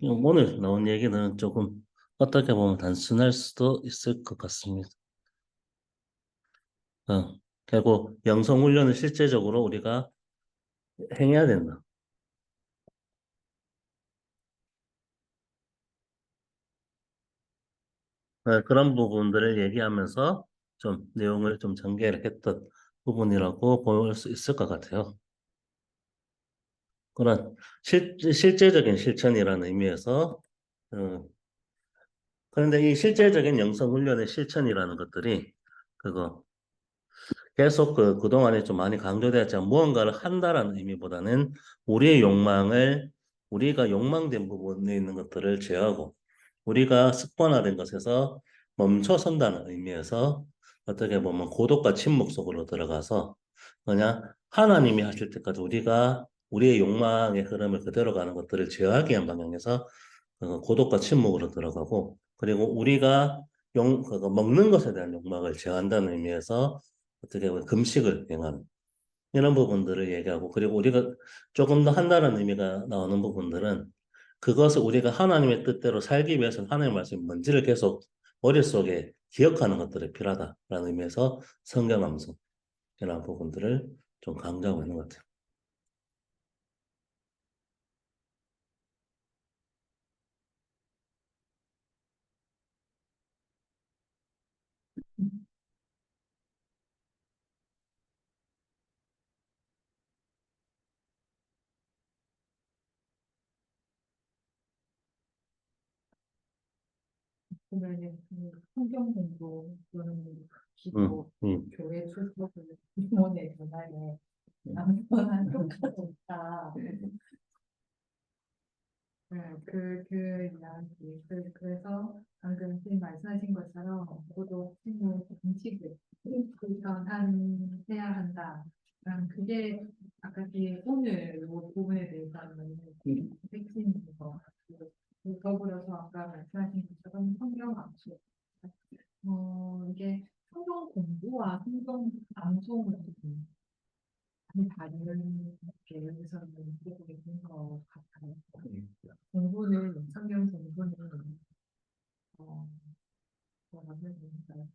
오늘 나온 얘기는 조금 어떻게 보면 단순할 수도 있을 것 같습니다. 결국 영성 훈련을 실제적으로 우리가 행해야 된다. 그런 부분들을 얘기하면서 좀 내용을 좀 전개를 했던 부분이라고 볼 수 있을 것 같아요. 그런 실제적인 실천이라는 의미에서 그런데 이 실제적인 영성 훈련의 실천이라는 것들이 그거 계속 그동안에 좀 많이 강조되었지만 무언가를 한다라는 의미보다는 우리의 욕망을, 우리가 욕망된 부분에 있는 것들을 제어하고 우리가 습관화된 것에서 멈춰선다는 의미에서 어떻게 보면 고독과 침묵 속으로 들어가서 그냥 하나님이 하실 때까지 우리가 우리의 욕망의 흐름을 그대로 가는 것들을 제어하기 위한 방향에서 고독과 침묵으로 들어가고 그리고 우리가 그거 먹는 것에 대한 욕망을 제어한다는 의미에서 어떻게 보면 금식을 행하는 이런 부분들을 얘기하고 그리고 우리가 조금 더 한다는 의미가 나오는 부분들은 그것을 우리가 하나님의 뜻대로 살기 위해서는 하나님의 말씀이 뭔지를 계속 머릿속에 기억하는 것들이 필요하다라는 의미에서 성경 암송 이런 부분들을 좀 강조하고 있는 것 같아요. 보면은 그 성경 공부 또는 음, 기도, 음, 교회 출석을 기본의 변화에 남편한 효과가 있다. 네, 이야기. 그래서 방금 선생님 말씀하신 것처럼 고도 친구 음식을 불편한 해야 한다. 그게 아까 뒤에 오늘 뭐 부분에 대해서는 핵심인 것 같고 더불어서 아까 말씀하신 것처럼 성경 암송 이게 성경 공부와 성경 암송을 많이 다른 계열에서는 보고 있는 것 같아요. 공부는 성경 공부는 어, 뭐라고 해야 되나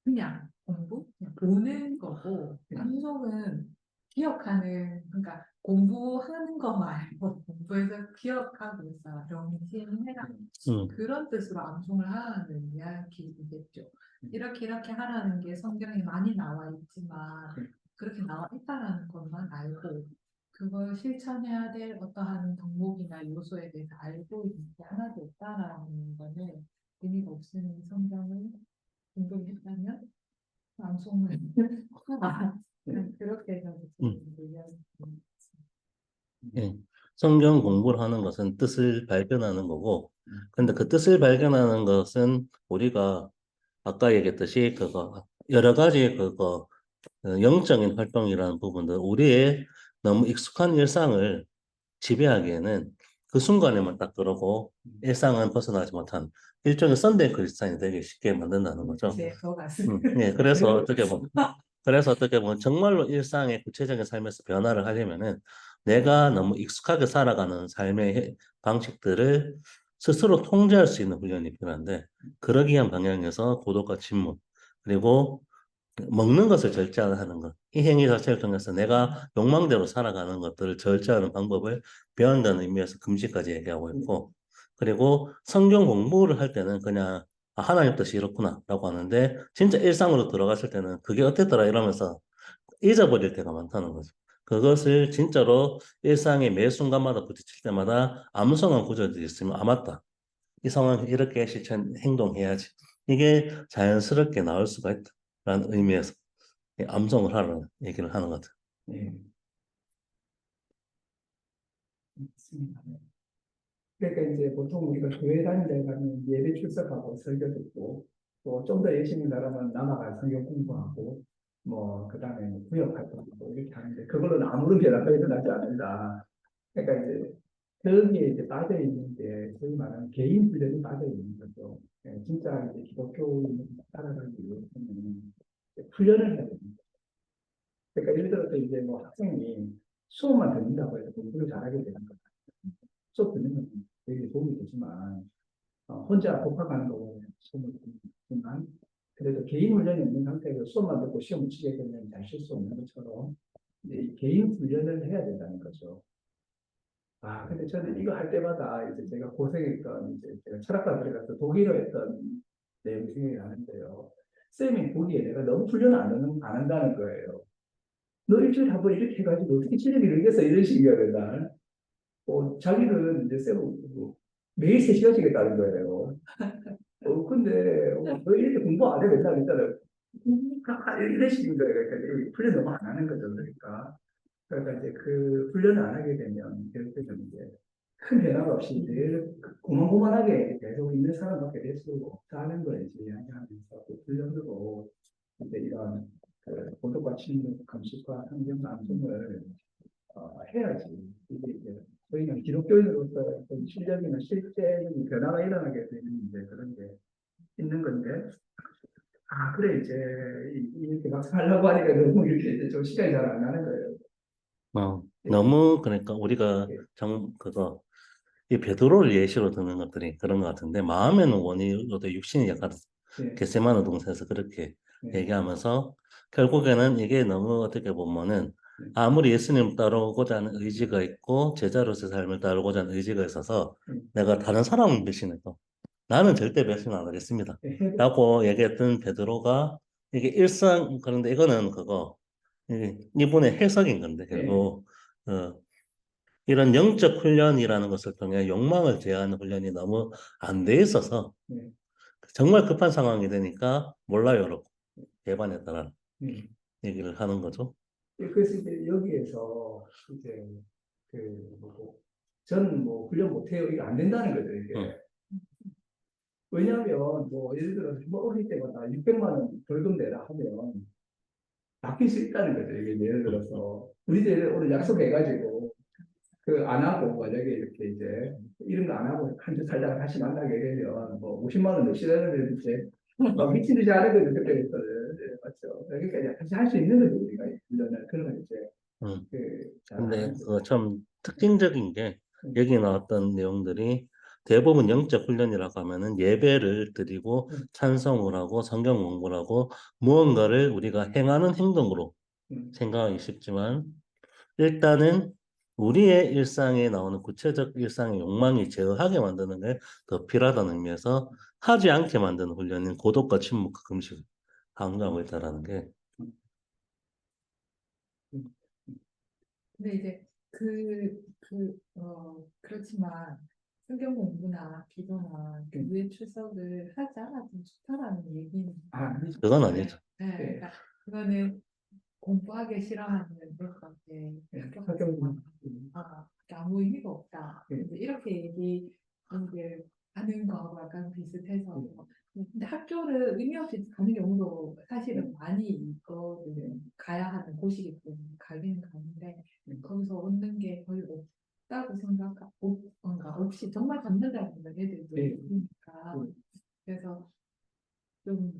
그냥 공부, 그냥 보는 거고 암송은 기억하는 그러니까 공부하는 거 말고 공부해서 기억하고 있어 명심해라 음, 그런 뜻으로 암송을 하라는 이야기겠죠. 이렇게 하라는 게 성경에 많이 나와 있지만 그렇게 나와 있다라는 것만 알고 그걸 실천해야 될 어떠한 덕목이나 요소에 대해서 알고 있는 게 하나도 없다라는 거는 의미가 없으니 성경을 공부했다면 방송을 그렇게 해서 음, 이야기 예. 성경 공부를 하는 것은 뜻을 발견하는 거고, 근데 그 뜻을 발견하는 것은 우리가 아까 얘기했듯이 그거 여러 가지 그거 영적인 활동이라는 부분들 우리의 너무 익숙한 일상을 지배하기에는 그 순간에만 딱 그러고 일상은 벗어나지 못한 일종의 썬데이 크리스찬이 되기 쉽게 만든다는 거죠. 네, 더 같습니다. 예, 그래서 어떻게 보면 정말로 일상의 구체적인 삶에서 변화를 하려면은 내가 너무 익숙하게 살아가는 삶의 방식들을 스스로 통제할 수 있는 훈련이 필요한데 그러기 위한 방향에서 고독과 침묵 그리고 먹는 것을 절제하는 것. 이 행위 자체를 통해서 내가 욕망대로 살아가는 것들을 절제하는 방법을 배운다는 의미에서 금지까지 얘기하고 있고, 그리고 성경 공부를 할 때는 그냥 아, 하나님 뜻이 이렇구나라고 하는데 진짜 일상으로 들어갔을 때는 그게 어땠더라 이러면서 잊어버릴 때가 많다는 거죠. 그것을 진짜로 일상의 매 순간마다 부딪힐 때마다 암송한 구절들이 있으면 아 맞다. 이 상황 이렇게 행동해야지. 이게 자연스럽게 나올 수가 있다라는 의미에서 암송을 하라는 얘기를 하는 것 같아요. 네, 맞습니다. 그러니까 이제 보통 우리가 교회 다니는 데 가면 예배 출석하고 설교 듣고 또 좀 더 열심히 나가면 남아가 성경 공부하고 뭐 그다음에 뭐 구역 활동하고 이렇게 하는데 그걸로는 아무런 변화가 일어나지 않는다. 그러니까 이제 거기에 이제 빠져 있는 게 소위 말하는 개인 훈련이 빠져 있는 거죠. 예, 진짜 이제 기독교인 따라가기 위해서는 훈련을 해야 됩니다. 그러니까 예를 들어서 이제 뭐 학생이 수업만 듣는다고 해서 공부를 잘하게 되는 거다. 수업 듣는 건 되게 도움이 되지만 혼자 독학하는 거 시험을 듣지만 그래도 개인 훈련이 없는 상태에서 수업만 듣고 시험을 치게 되면 잘 칠 수 없는 것처럼 이제 이 개인 훈련을 해야 된다는 거죠. 근데 저는 이거 할 때마다 이제 제가 고생했던 이제 제가 철학과 들어가서 독일어 했던 내용이 생각이 나는데요. 쌤이 보기에 내가 너무 훈련을 안 한다는 거예요. 너 일주일에 한 번 이렇게 해가지고 어떻게 체력이 늘겠어 이런 식이야 맨날. 자기는 이제 쌤은 뭐 매일 3시간씩 했다는 거예요. 근데 너 이렇게 공부 안 해 맨날 했잖아요. 이런 식인 거예요. 그러니까 훈련 너무 안 하는 거죠. 그러니까 이제 그 훈련을 안 하게 되면 결국에는 이제 큰 변화 없이 늘 고만고만하게 계속 있는 사람밖에 될 수 없다는 걸 이제 이야기하면서 그 훈련으로 이제 이런 그 고독과 침묵, 감식과 성경 암송을 해야지. 이게 이제 저희는 기독교인으로서 어떤 실력이나 실제적인 변화가 일어나게 되는 이제 그런 게 있는 건데, 그래, 이제 이렇게 막상 하려고 하니까 너무 이렇게 이제 좀 시간이 잘 안 나는 거예요. 너무 그러니까 우리가 예, 그거 이 베드로를 예시로 드는 것들이 그런 것 같은데 마음에는 원이 이르되 육신이 약하다. 예, 겟세마네 동산에서 그렇게 예, 얘기하면서 결국에는 이게 너무 어떻게 보면은 예, 아무리 예수님 따르고자 하는 의지가 있고 제자로서의 삶을 따르고자 하는 의지가 있어서 예, 내가 다른 사람을 배신해도 나는 절대 배신 안 하겠습니다. 예, 라고 얘기했던 베드로가 이게 일상 그런데 이거는 그거 이분의 해석인 건데 예, 결국 이런 영적 훈련이라는 것을 통해 욕망을 제어하는 훈련이 너무 안 돼 있어서 예, 정말 급한 상황이 되니까 몰라요라고 배반했다라는 예. 얘기를 하는 거죠. 그래서 이제 여기에서 이제 그 뭐고 저는 뭐 훈련 못해요 이거 안 된다는 거죠 응, 이게. 왜냐하면 뭐 예를 들어서 뭐 어릴 때마다 600만 원 벌금 내라 하면 바뀔 수 있다는 거죠. 이게 예를 응, 들어서 우리 이제 오늘 약속해가지고 그 안 하고 만약에 이렇게 이제 이런 거 안 하고 한 주 살다가 다시 만나게 되면 뭐 50만 원 내시라는 이제 막 미친 듯이 하는 거죠 그때부터는. 네, 맞죠. 그러니까 이제 다시 할 수 있는 거죠 우리가 훈련을 그러면 이제 응. 잘 근데 하는 그 거죠. 참 특징적인 게 음, 여기 나왔던 내용들이 대부분 영적 훈련이라고 하면은 예배를 드리고 음, 찬송을 하고 성경 공부를 하고 무언가를 우리가 행하는 행동으로 음, 생각하기 쉽지만 일단은 우리의 일상에 나오는 구체적 일상의 욕망이 제어하게 만드는 게 더 필요하다는 의미에서 하지 않게 만드는 훈련인 고독과 침묵과 금식을 강조하고 있다라는 게 음, 음, 근데 이제 그렇지만 성경 공부나 기도나 교회 출석을 하지 않아도 좋다라는 얘기는 아니죠. 그건 네, 아니죠. 네, 예, 그러니까 그거는 공부하기 싫어하는 애들한테 예, 학교 가지 학교, 마. 아무 의미가 없다. 예, 이제 이렇게 얘기를 하는 거하고 약간 비슷해서 근데 학교를 의미 없이 가는 경우도 사실은 많이 있거든요. 가야 하는 곳이기 때문에 가기는 가는데 거기서 얻는 게 거의 없다고 그러니까 없이 정말 받는다고 하는 애들도 예, 있으니까 예, 그래서 좀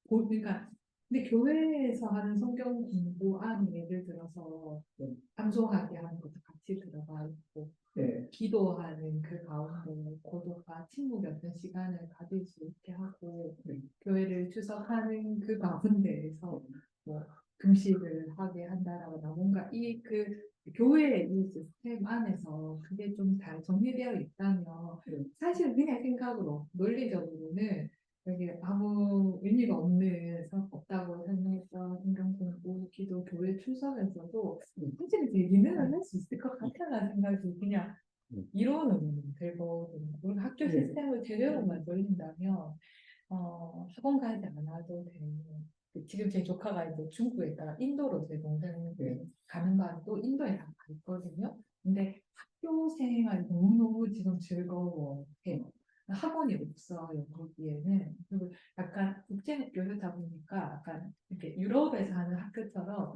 그러니까 근데 교회에서 하는 성경 공부 안에 예를 들어서 예, 방송하게 하는 것도 같이 들어가 있고 예, 기도하는 그 가운데 고독과 침묵의 어떤 시간을 가질 수 있게 하고 예, 교회를 출석하는 그 가운데에서 뭐 금식을 하게 한다라거나 뭔가 이 그 교회의 이 시스템 안에서 그게 좀 잘 정리되어 있다면 예, 사실 그냥 생각으로 논리적으로는 여기 아무 의미가 없다고 생각해서 성경 공부, 기도, 교회 출석에서도 사실 되기는 할 수 있을 것 같다는 생각이 그냥 음, 이론은 되거든요. 우리 학교 예, 시스템을 제대로만 돌린다면 학원 가지 않아도 되는. 지금 제 조카가 이제 중국에 있다가 인도로 제 동생이 예, 가는 바도 인도에 다 가 있거든요. 근데 학교 생활이 너무너무 지금 즐거워해요. 학원이 없어요, 거기에는. 그리고 약간 국제학교다 보니까 약간 이렇게 유럽에서 하는 학교처럼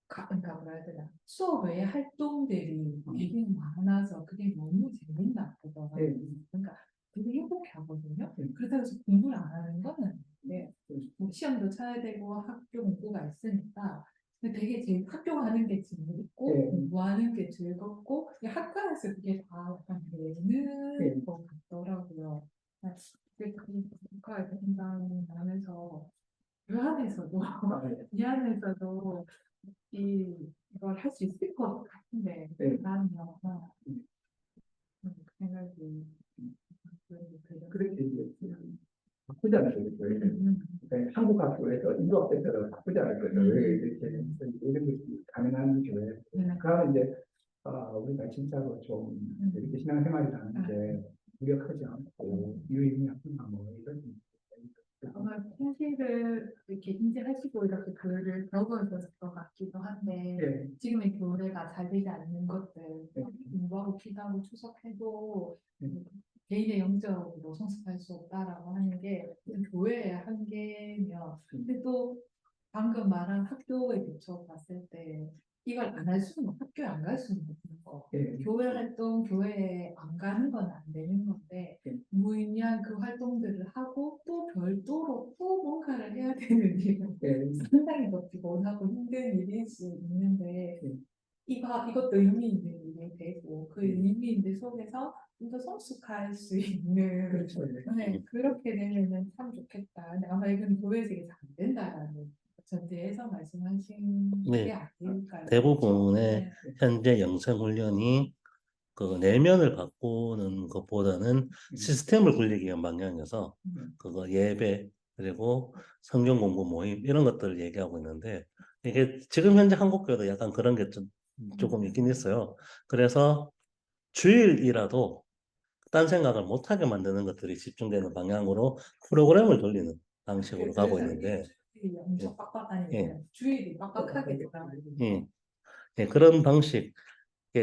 그러니까 뭐라 해야 되나 수업 외에 활동들이 되게 많아서 그게 너무 재밌나 보더라고요. 예, 그러니까 되게 행복해 하거든요. 예, 그렇다고 해서 공부를 안 하는 거는 네. 뭐 시험도 쳐야 되고 학교 공부가 있으니까 근데 되게 제일 학교 가는 게 재밌고 네. 공부하는 게 즐겁고 이 학과에서 그게 다 약간 되는 네. 것 같더라고요. 그래서 이 국가에서 생각이 나면서 그 안에서도 네. 이 안에서도 이걸 할 수 있을 것 같은데 네. 나는 아마 생각이 들어요. 그렇게 이제 바꾸지 않을 거죠. 그러니까 한국 학교에서 인도 학교에서 바꾸지 않을 거죠. 왜 이렇게 이런 것이 가능한 교회. 그러면 이제 우리가 진짜로 좀 이렇게 신앙생활이라는 게 무력하지 않고 유의미하구나 뭐 이런 아마 현실을 이렇게 인지하시고 이렇게 글을 적으셨을 것 같기도 한데 예, 지금의 교회가 잘 되지 않는 것들 예, 공부하고 기도하고 추석해도 예. 개인의 영적으로 성숙할 수 없다라고 하는 게 교회의 한계면 근데 또 방금 말한 학교에 비춰봤을 때 이걸 안 할 수는 학교에 안 갈 수는 없는 거 예. 교회 활동 교회에 안 가는 건 안 되는 건데 예. 무의미한 그 활동들을 하고 또 별도로 또 뭔가를 해야 되는 일은 예, 상당히 더 피곤하고 힘든 일일 수 있는데 예. 이것도 의미 있는 일이 되고 그 예. 의미 있는 속에서 좀 더 성숙할 수 있는 그렇죠. 예. 네, 그렇게 되면은 참 좋겠다. 근데 아마 이건 교회에서 안 된다라는 전제에서 말씀하신 게 네, 아닐까요? 대부분의 네. 현재 영성훈련이 그 내면을 바꾸는 것보다는 시스템을 굴리기 위한 방향이어서 그거 예배 그리고 성경 공부 모임 이런 것들을 얘기하고 있는데 이게 지금 현재 한국 교회도 약간 그런 게 좀 조금 있긴 있어요. 그래서 주일이라도 딴 생각을 못하게 만드는 것들이 집중되는 방향으로 프로그램을 돌리는 방식으로 가고 그래서 이게 있는데 주일이 엄청 빡빡하니까 예, 주일이 빡빡하게 되더라고요. 예, 예, 그런 방식에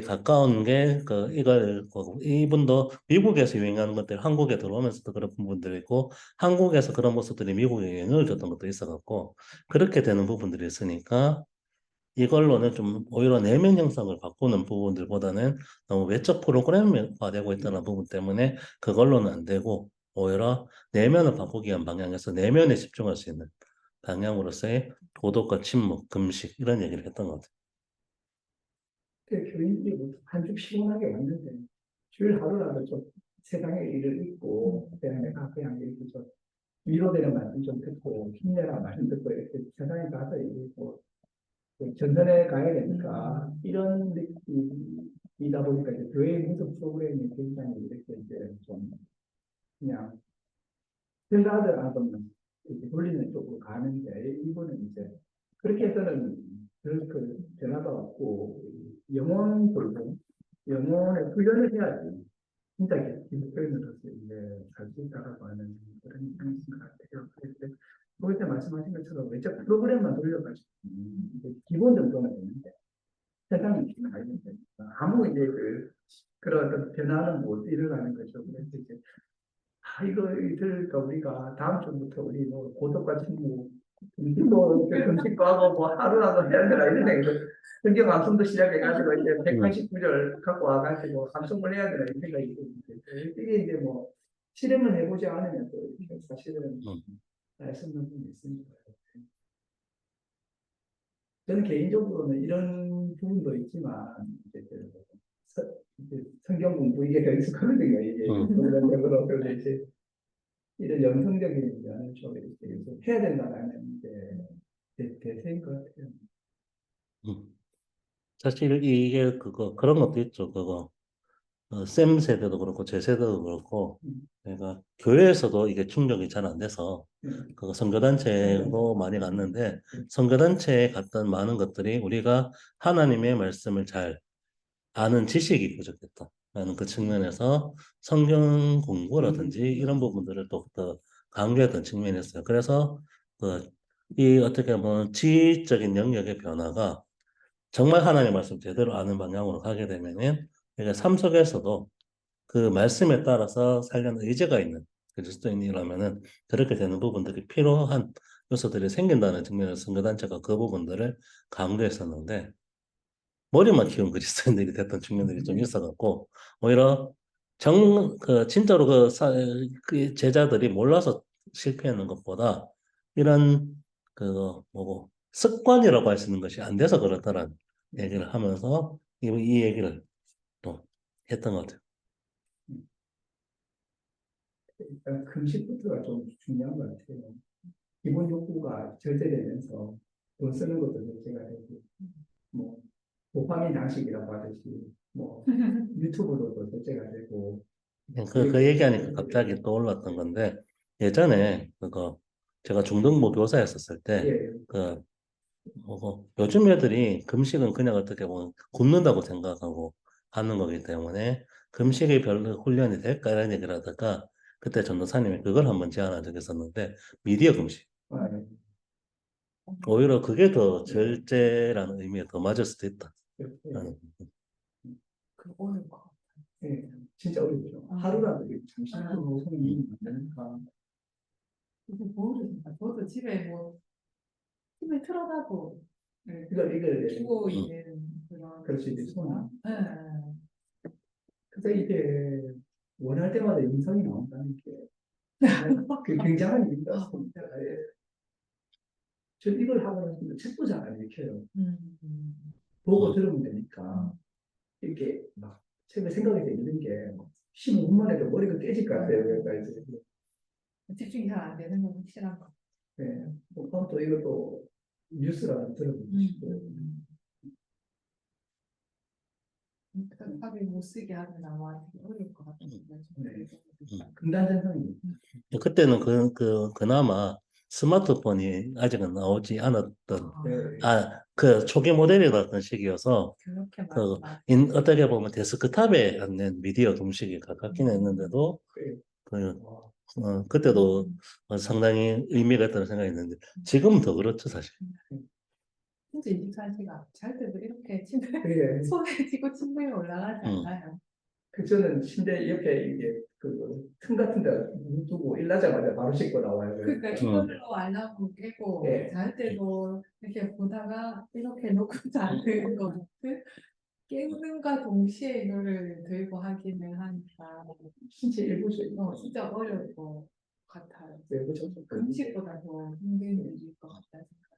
가까운 게 이걸 이분도 미국에서 유행하는 것들 한국에 들어오면서도 그런 부분들이 있고 한국에서 그런 모습들이 미국에 영향을 줬던 것도 있어갖고 그렇게 되는 부분들이 있으니까 이걸로는 좀 오히려 내면 형성을 바꾸는 부분들보다는 너무 외적 프로그램화되고 있다는 부분 때문에 그걸로는 안 되고 오히려 내면을 바꾸기 위한 방향에서 내면에 집중할 수 있는 방향으로서의 도덕과 침묵, 금식 이런 얘기를 했던 것 같아요. 그 교인들이 뭐한주 피곤하게 왔는데 주일 하루라도 좀 세상의 일을 잊고 그냥 내가 그냥 이렇게 좀 위로되는 말씀 좀 듣고 힘내라 말씀 듣고 이렇게 세상에 가서 이고 전선에 가야 되니까 이런 느낌이다 보니까 이제 교회 무속 프로그램이 굉장히 이렇게 이제 좀 그냥 생각을 안 하면 이렇게 돌리는 쪽으로 가는데 이거는 이제 그렇게 해서는 그 변화가 없고 영혼 돌봄, 영혼의 훈련을 해야지 진짜 기독교인으로서 이제 살 수 있다라고 하는 그런 생각인 것 같아요. 그래서 그때 말씀하신 것처럼 외적 프로그램만 돌려가지고 이제 기본 정도는 되는데 세상이 지금 가야 되니까 아무 이제 그런 어떤 변화는 못 일어나는 거죠. 그래서 이제 이거 들으니까 우리가 다음 주부터 우리 뭐 고독과 친구 뭐 금식도 하고 뭐 하루라도 해야 되나 이런 생각이 성경 암송도 시작해가지고 이제 189절 갖고 와가지고 암송을 해야 되나 이런 생각이 드는데 이게 이제 뭐 실행을 해보지 않으면 또 이렇게 사실은 말씀은 좀 있습니다. 저는 개인적으로는 이런 부분도 있지만 이제 이제 성경 공부 이게 더 익숙하거든요. 이게 본능적으로 그래서 이제 이런 영성적인 면을 좀 이렇게 해야 된다라는 이제 대세인 것 같아요. 음. 사실 이게 그런 것도 있죠. 쌤 세대도 그렇고 제 세대도 그렇고 내가 교회에서도 이게 충족이 잘 안 돼서 선교단체로 많이 갔는데 선교단체에 갔던 많은 것들이 우리가 하나님의 말씀을 잘 아는 지식이 부족했다라는 그 측면에서 성경 공부라든지 이런 부분들을 또 더 강조했던 측면이 있어요. 그래서 이 어떻게 보면 지적인 영역의 변화가 정말 하나님의 말씀 제대로 아는 방향으로 가게 되면은 우리가 삶 속에서도 그 말씀에 따라서 살려는 의지가 있는 그리스도인이라면은 그렇게 되는 부분들이 필요한 요소들이 생긴다는 측면에서 선교단체가 그 부분들을 강조했었는데 머리만 키운 그리스도인들이 됐던 측면들이 좀 있어갖고 오히려 진짜로 그 제자들이 몰라서 실패하는 것보다 이런 뭐고 습관이라고 할 수 있는 것이 안 돼서 그렇다라는 얘기를 하면서 이 얘기를 또 했던 것 같아요. 일단 금식부터가 좀 중요한 것 같아요. 기본 욕구가 절제되면서 돈 쓰는 것도 절제가 되고, 뭐 도파민 장식이라고 하듯이 뭐 유튜브로도 절제가 되고. 그 얘기하니까 갑자기 떠올랐던 건데, 예전에 그거 제가 중등부 교사였었을 때, 예, 그 요즘 애들이 금식은 그냥 어떻게 보면 굶는다고 생각하고 하는 거기 때문에 금식이 별로 훈련이 될까 이런 얘기를 하다가 그때 전도사님이 그걸 한번 제안한 적이 있었는데 미디어 금식. 아, 예. 오히려 그게 더 절제라는 의미에 더 맞을 수도 있다. 라는. 그 어려운 거. 예, 진짜 어렵죠. 하루라도 이렇게 잠시라도 노선이 되니까. 이거 모르겠다. 저도 집에 뭐 TV에 틀어놔도 네, 이걸 키고 있는 그런. 그럴 수 있겠구나. 네. 근데 이게 원할 때마다 음성이 나온다는 게 그 굉장한 일이다. 예. 저 이걸 하고 나서 책도 잘 안 읽혀요. 보고 들으면 되니까 이렇게 막 책을 생각이 되는 게 15분만 해도 머리가 깨질 것 같아요. 그러니까 이제 집중이 잘 안 되는 건 확실한 거. 예. 또 이것도 뉴스라도 들어보고 싶고요. 답답하게 못 쓰게 하면 나와 되게 어려울 것 같은데. 네. 금단전선이 그때는 그나마 스마트폰이 아직은 나오지 않았던, 네. 그 초기 모델이었던 시기여서 그렇게 그 말하면 어떻게 보면 데스크탑에 앉는 미디어 동식이 가깝긴 했는데도 그 그때도 상당히 의미가 있다는 생각이 있는데 지금은 더 그렇죠 사실. 진짜 24시간 잘 때도 이렇게 침대 예. 손에 쥐고 침대에 올라가지 않아요. 그 저는 침대 옆에 이게 틈 같은 데 두고 일나자마자 바로 씻고 나와요. 그러니까 이걸로 알람 깨고 예. 잘 때도 이렇게 보다가 이렇게 놓고 자는 거 같은 깨우는과 동시에 이거를 들고 하기는 하니까 신체 일부죠. 진짜 어려울 것 같아요. 네, 그렇죠. 음식보다 더 힘든 일일 것 같다는 생각이.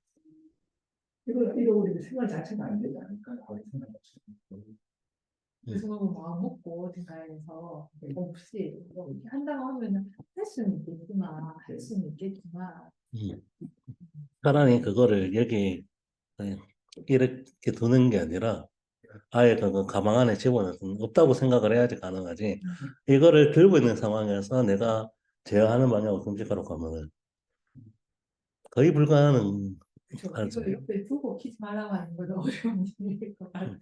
이거 우리 생활 자체가 안 되지 않을까? 우리 생활 자체가. 그래서 너무 마음 먹고 대사에서 없이 뭐 이렇게 한다고 하면은 할 수는 있겠지만 음. 차라리 그거를 여기 이렇게 두는 게 아니라 아예 그 가방 안에 집어넣는 없다고 생각을 해야지 가능하지. 이거를 들고 있는 상황에서 내가 제어하는 방향으로 금식하러 가면은 거의 불가능. 그렇죠. 하죠. 이걸 옆에 두고 키지 말라고 하는 것도 어려운 일일 것 같아요.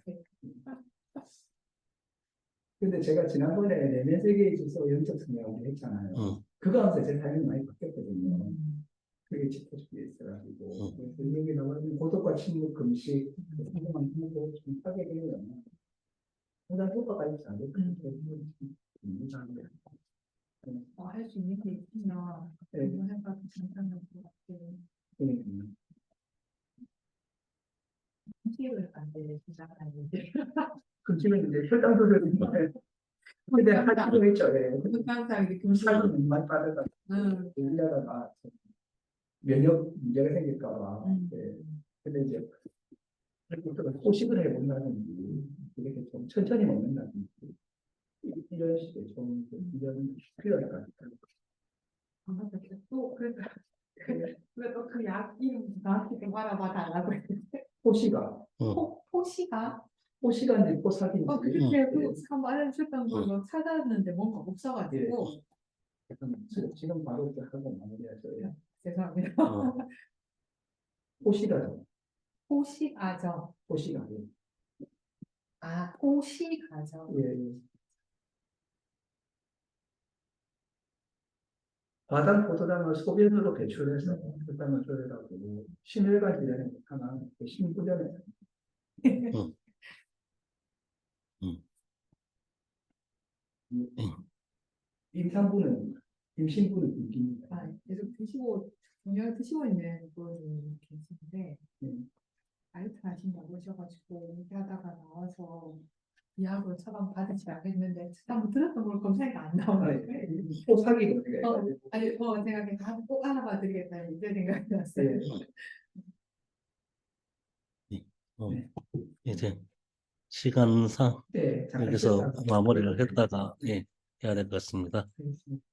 근데 제가 지난번에 내면 세계에 있어서 영적 성향을 했잖아요. 그거 하면서 제 삶이 많이 바뀌었거든요. 그게 짚어주게 있어가지고. 그래서 여기 나오는 고독과 침묵, 금식, 성경만 하고 좀 하게 되면 상당 효과가 있지 않을까. 할 수 있는 게 있으면 한번 해봐도 괜찮을 것 같아요. 음식을 안돼 시작하는 게. 금식은 이제 혈당 조절인데 근데 할 필요 있죠. 예. 항상 이렇게 금식을 살도 많이 빠져서 올려다가 면역 문제가 생길까 봐. 예. 근데 이제 소식을 해본다든지 이렇게 좀 천천히 먹는다든지 이런 식의 좀 이런 필요할 것 같아요. 또 그래도 그 약 이름 나한테 좀 알아봐 달라고 했는데 호시가 포시가 호시간지 포사긴지 그게 그 한번 알려주셨던 걸로 찾았는데 뭔가 없어가지고 지금 바로 이렇게 하고 마무리하죠. 죄송합니다. 호시가죠. 포시가죠. 호시가. 포시가죠. 예. 바닥 포도당을 소변으로 배출해서 혈당을 조절하고 심혈관질환에 하나 심부전에 임산부는 임신부는 굶깁니다. 계속 분명 드시고 있는 분이 계신데 다이어트 하신다고 하셔가지고 얘기하다가 나와서 예약을 처방 받으지 않겠는데 한번 들었던 걸 검색이 안 나오는데 또 사기도 내가 제가 그냥 꼭 알아봐 드리겠다는 이제 생각이 났어요. 어, 네. 이제 시간상 네, 잠깐 여기서 쉬었다가 마무리를 했다가 예, 해야 될 것 같습니다. 하겠습니다.